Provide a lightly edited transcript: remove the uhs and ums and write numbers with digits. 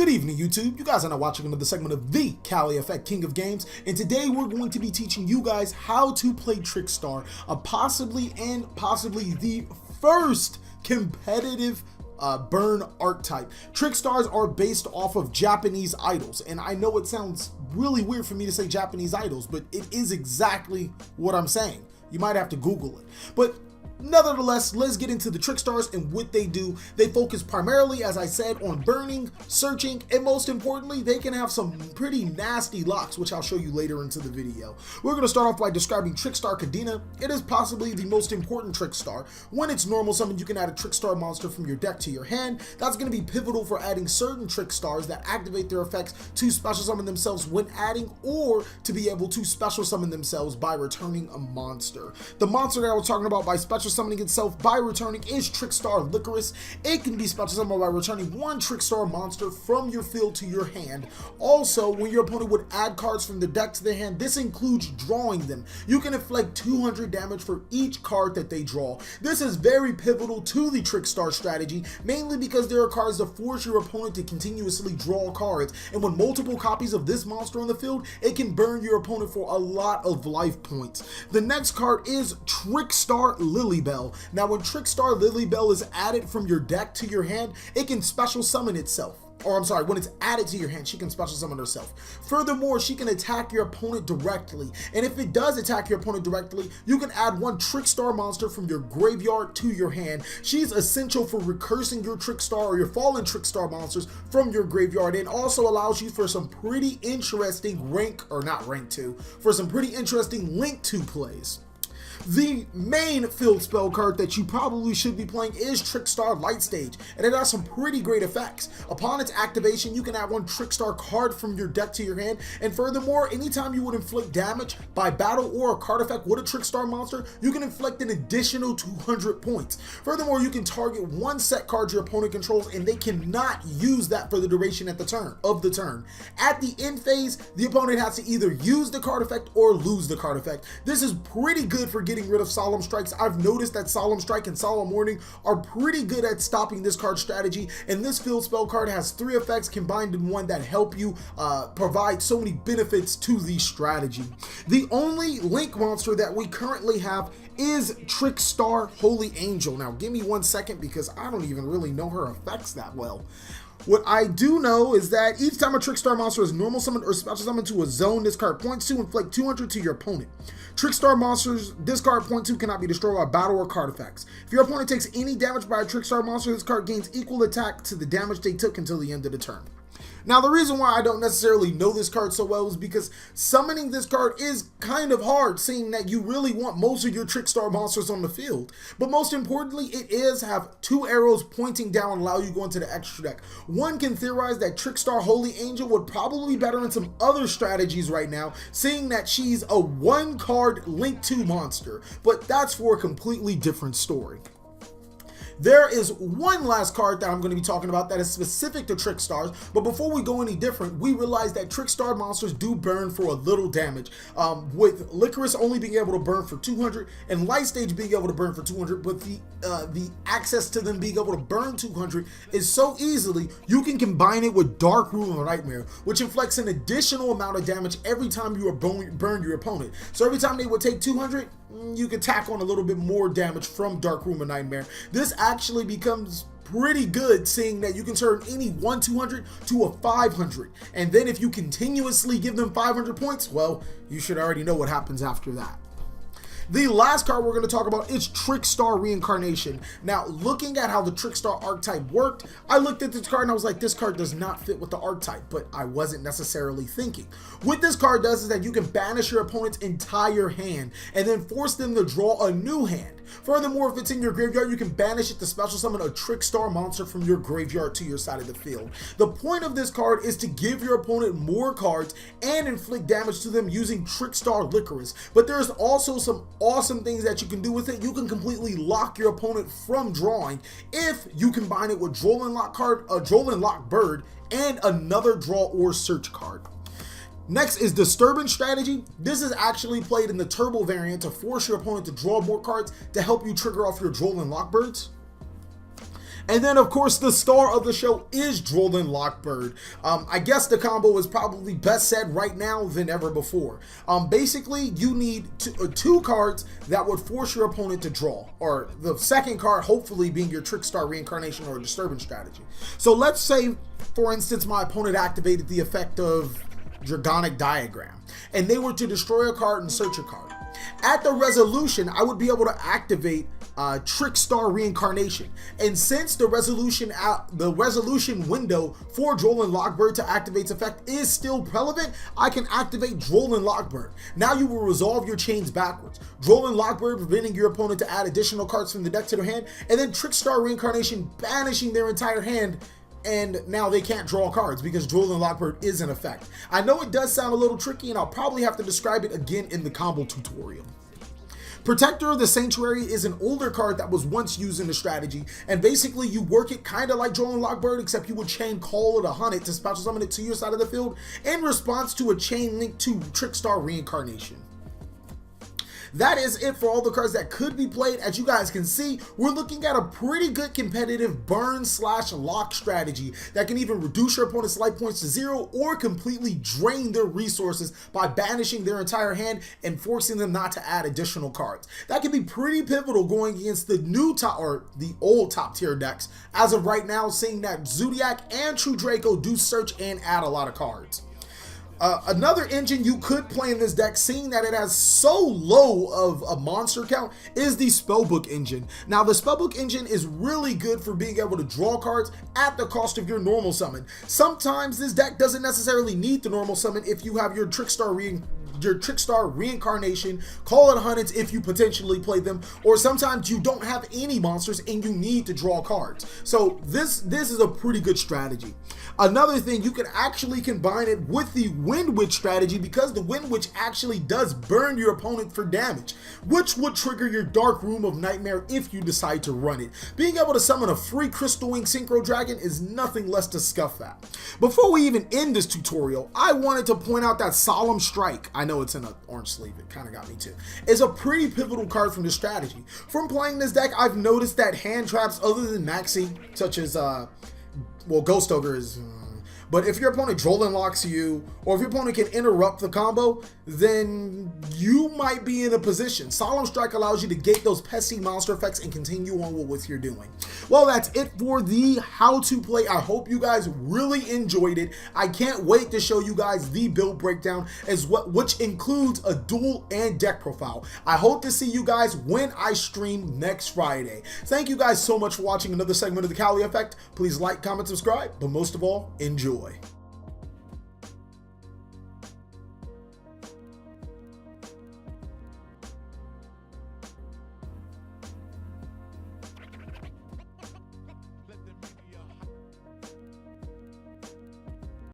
Good evening, YouTube. You guys are now watching another segment of TheCaliEffect, King of Games, and today we're going to be teaching you guys how to play Trickstar, possibly the first competitive burn archetype. Trickstars are based off of Japanese idols, and I know it sounds really weird for me to say Japanese idols, but it is exactly what I'm saying. You might have to Google it. But nevertheless, let's get into the Trickstars and what they do. They focus primarily, as I said, on burning, searching, and most importantly, they can have some pretty nasty locks, which I'll show you later into the video. We're going to start off by describing Trickstar Kadena. It is possibly the most important Trickstar. When it's normal summon, you can add a Trickstar monster from your deck to your hand. That's going to be pivotal for adding certain Trickstars that activate their effects to special summon themselves when adding, or to be able to special summon themselves by returning a monster. The monster that I was talking about by special summoning itself by returning is Trickstar Licorice. It can be special summoned by returning one Trickstar monster from your field to your hand. Also, when your opponent would add cards from the deck to their hand, this includes drawing them. You can inflict 200 damage for each card that they draw. This is very pivotal to the Trickstar strategy, mainly because there are cards that force your opponent to continuously draw cards, and when multiple copies of this monster on the field, it can burn your opponent for a lot of life points. The next card is Trickstar Lilybell. Now, when Trickstar Lilybell is added from your deck to your hand, it can special summon itself. Or I'm sorry, when it's added to your hand, she can special summon herself. Furthermore, she can attack your opponent directly. And if it does attack your opponent directly, you can add one Trickstar monster from your graveyard to your hand. She's essential for recursing your Trickstar or your fallen Trickstar monsters from your graveyard, and also allows you for some pretty interesting for some pretty interesting Link 2 plays. The main field spell card that you probably should be playing is Trickstar Lightstage, and it has some pretty great effects. Upon its activation, you can add one Trickstar card from your deck to your hand, and furthermore, anytime you would inflict damage by battle or a card effect with a Trickstar monster, you can inflict an additional 200 points. Furthermore, you can target one set card your opponent controls, and they cannot use that for the duration of the turn. At the end phase, the opponent has to either use the card effect or lose the card effect. This is pretty good for getting rid of Solemn Strikes. I've noticed that Solemn Strike and Solemn Warning are pretty good at stopping this card strategy, and this field spell card has 3 effects combined in one that help you provide so many benefits to the strategy. The only Link monster that we currently have is Trickstar Holy Angel. Now give me 1 second because I don't even really know her effects that well. What I do know is that each time a Trickstar monster is normal summoned or special summoned to a zone, this card points to inflict 200 to your opponent. Trickstar monsters this card point to cannot be destroyed by battle or card effects. If your opponent takes any damage by a Trickstar monster, this card gains equal attack to the damage they took until the end of the turn. Now, the reason why I don't necessarily know this card so well is because summoning this card is kind of hard, seeing that you really want most of your Trickstar monsters on the field. But most importantly, it is have 2 arrows pointing down and allow you to go into the extra deck. One can theorize that Trickstar Holy Angel would probably be better in some other strategies right now, seeing that she's a 1-card Link 2 monster, but that's for a completely different story. There is one last card that I'm going to be talking about that is specific to Trickstars, but before we go any different, we realize that Trickstar monsters do burn for a little damage, with Licorice only being able to burn for 200 and Lightstage being able to burn for 200, but the access to them being able to burn 200 is so easily, you can combine it with Dark Room of Nightmare, which inflicts an additional amount of damage every time you burn your opponent. So every time they would take 200, you can tack on a little bit more damage from Dark Room of Nightmare. This actually becomes pretty good, seeing that you can turn any 200 to a 500, and then if you continuously give them 500 points, well, you should already know what happens after that. The last card we're going to talk about is Trickstar Reincarnation. Now, looking at how the Trickstar archetype worked, I looked at this card and I was like, this card does not fit with the archetype, but I wasn't necessarily thinking. What this card does is that you can banish your opponent's entire hand and then force them to draw a new hand. Furthermore, if it's in your graveyard, you can banish it to special summon a Trickstar monster from your graveyard to your side of the field. The point of this card is to give your opponent more cards and inflict damage to them using Trickstar Licorice, but there's also some awesome things that you can do with it. You can completely lock your opponent from drawing if you combine it with Drolin Lock Bird and another draw or search card. Next is Disturbance Strategy. This is actually played in the Turbo variant to force your opponent to draw more cards to help you trigger off your Drolin Lockbirds. And then, of course, the star of the show is Drolin Lockbird. I guess the combo is probably best said right now than ever before. Basically, you need two cards that would force your opponent to draw, or the second card hopefully being your Trickstar, Reincarnation, or Disturbance strategy. So let's say, for instance, my opponent activated the effect of Dragonic Diagram, and they were to destroy a card and search a card. At the resolution, I would be able to activate Trickstar Reincarnation, and since the resolution window for Drolin Lockbird to activate its effect is still relevant, I can activate Drolin Lockbird. Now you will resolve your chains backwards. Drolin Lockbird preventing your opponent to add additional cards from the deck to their hand, and then Trickstar Reincarnation banishing their entire hand, and now they can't draw cards because Drolin Lockbird is in effect. I know it does sound a little tricky, and I'll probably have to describe it again in the combo tutorial. Protector of the Sanctuary is an older card that was once used in the strategy, and basically you work it kind of like Drolin Lockbird, except you would chain Call it a Hunt it to special summon it to your side of the field in response to a chain link to Trickstar Reincarnation. That is it for all the cards that could be played. As you guys can see, we're looking at a pretty good competitive burn/lock strategy that can even reduce your opponent's life points to 0 or completely drain their resources by banishing their entire hand and forcing them not to add additional cards. That can be pretty pivotal going against the new top, or the old top tier decks. As of right now, seeing that Zodiac and True Draco do search and add a lot of cards. Another engine you could play in this deck, seeing that it has so low of a monster count, is the Spellbook Engine. Now, the Spellbook Engine is really good for being able to draw cards at the cost of your normal summon. Sometimes this deck doesn't necessarily need the normal summon if you have your Trickstar Reincarnation, Call it a Hunt if you potentially play them, or sometimes you don't have any monsters and you need to draw cards. So this is a pretty good strategy. Another thing, you can actually combine it with the Wind Witch strategy, because the Wind Witch actually does burn your opponent for damage, which would trigger your Dark Room of Nightmare if you decide to run it. Being able to summon a free Crystal Wing Synchro Dragon is nothing less to scuff at. Before we even end this tutorial, I wanted to point out that Solemn Strike, I know it's in an orange sleeve, it kind of got me too, is a pretty pivotal card from the strategy. From playing this deck, I've noticed that hand traps other than Maxi, such as well, Ghost Ogre is, but if your opponent Drolin locks you, or if your opponent can interrupt the combo, then you might be in a position. Solemn Strike allows you to gate those pesky monster effects and continue on with what you're doing. Well, that's it for the how to play. I hope you guys really enjoyed it. I can't wait to show you guys the build breakdown, which includes a duel and deck profile. I hope to see you guys when I stream next Friday. Thank you guys so much for watching another segment of the Cali Effect. Please like, comment, subscribe, but most of all, enjoy.